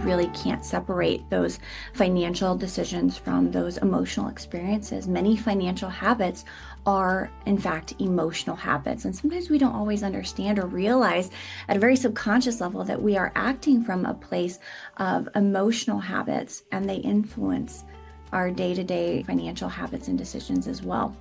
really can't separate those financial decisions from those emotional experiences. Many financial habits are, in fact, emotional habits. And sometimes we don't always understand or realize at a very subconscious level that we are acting from a place of emotional habits, and they influence our day-to-day financial habits and decisions as well.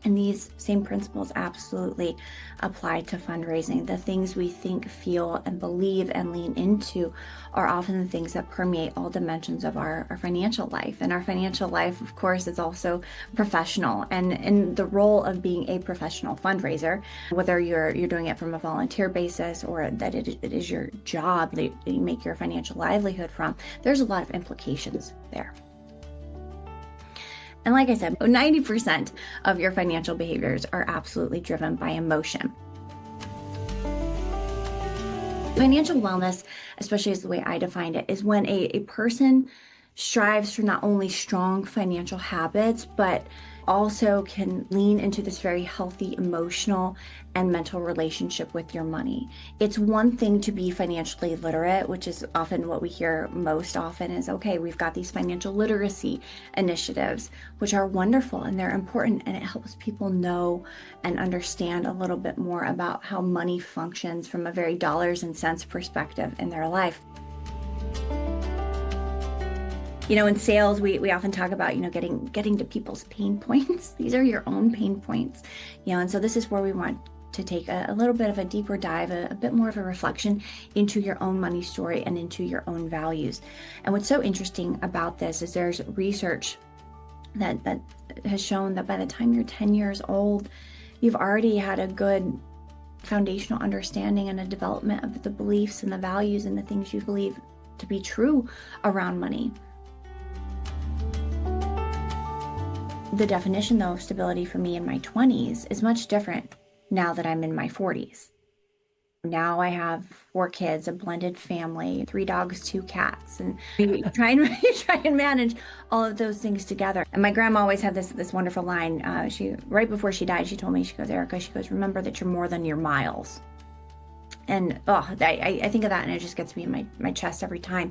And these same principles absolutely apply to fundraising. The things we think, feel, and believe and lean into are often the things that permeate all dimensions of our financial life. And our financial life, of course, is also professional. And in the role of being a professional fundraiser, whether you're doing it from a volunteer basis or that it is your job that you make your financial livelihood from, there's a lot of implications there. And like I said, 90% of your financial behaviors are absolutely driven by emotion. Financial wellness, especially as the way I defined it, is when a person strives for not only strong financial habits, but also can lean into this very healthy emotional and mental relationship with your money. It's one thing to be financially literate, which is often what we hear most often is, okay, we've got these financial literacy initiatives, which are wonderful and they're important, and it helps people know and understand a little bit more about how money functions from a very dollars and cents perspective in their life. In sales, we often talk about, getting to people's pain points. These are your own pain points, and so this is where we want to take a little bit of a deeper dive, a bit more of a reflection into your own money story and into your own values. And what's so interesting about this is there's research that has shown that by the time you're 10 years old, you've already had a good foundational understanding and a development of the beliefs and the values and the things you believe to be true around money. The definition, though, of stability for me in my 20s is much different now that I'm in my 40s. Now I have 4 kids, a blended family, 3 dogs, 2 cats, and we try and manage all of those things together. And my grandma always had this wonderful line. She right before she died, she told me, she goes, Erika, she goes, remember that you're more than your miles. And I think of that and it just gets me in my chest every time.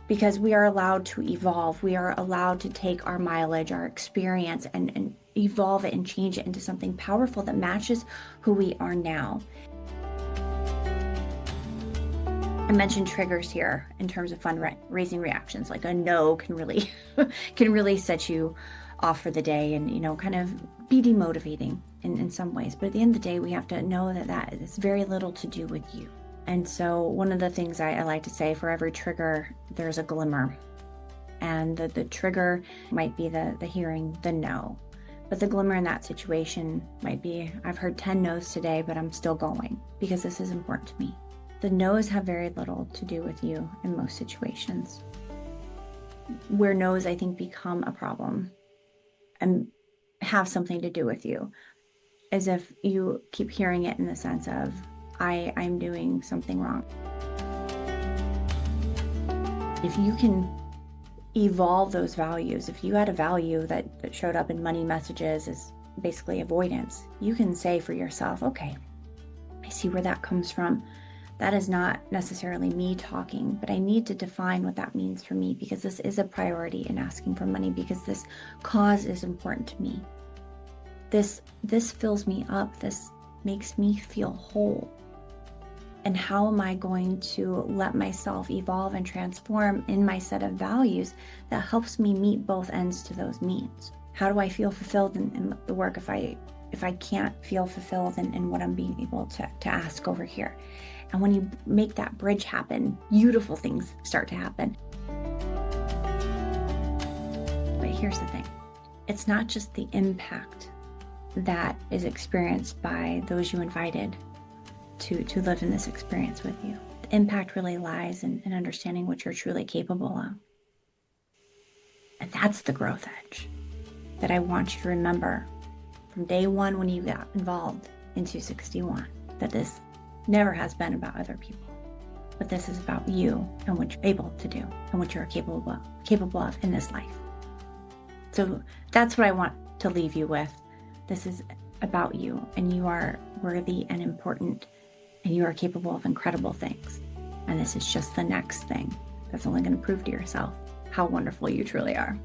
Because we are allowed to evolve. We are allowed to take our mileage, our experience, and evolve it and change it into something powerful that matches who we are now. I mentioned triggers here in terms of fundraising reactions. Like a no can really set you off for the day and, kind of be demotivating in some ways. But at the end of the day, we have to know that is very little to do with you. And so one of the things I like to say, for every trigger, there's a glimmer. And the trigger might be the hearing the no. But the glimmer in that situation might be, I've heard 10 no's today, but I'm still going because this is important to me. The no's have very little to do with you in most situations. Where no's, I think, become a problem and have something to do with you is if you keep hearing it in the sense of, I'm doing something wrong. If you can evolve those values, if you had a value that showed up in money messages as basically avoidance, you can say for yourself, okay, I see where that comes from. That is not necessarily me talking, but I need to define what that means for me because this is a priority in asking for money because this cause is important to me. This fills me up. This makes me feel whole. And how am I going to let myself evolve and transform in my set of values that helps me meet both ends to those means? How do I feel fulfilled in the work if I can't feel fulfilled in what I'm being able to ask over here? And when you make that bridge happen, beautiful things start to happen. But here's the thing. It's not just the impact that is experienced by those you invited to live in this experience with you. The impact really lies in understanding what you're truly capable of. And that's the growth edge that I want you to remember from day one when you got involved in 261, that this never has been about other people, but this is about you and what you're able to do and what you're capable of in this life. So that's what I want to leave you with. This is about you, and you are worthy and important, and you are capable of incredible things. And this is just the next thing that's only going to prove to yourself how wonderful you truly are.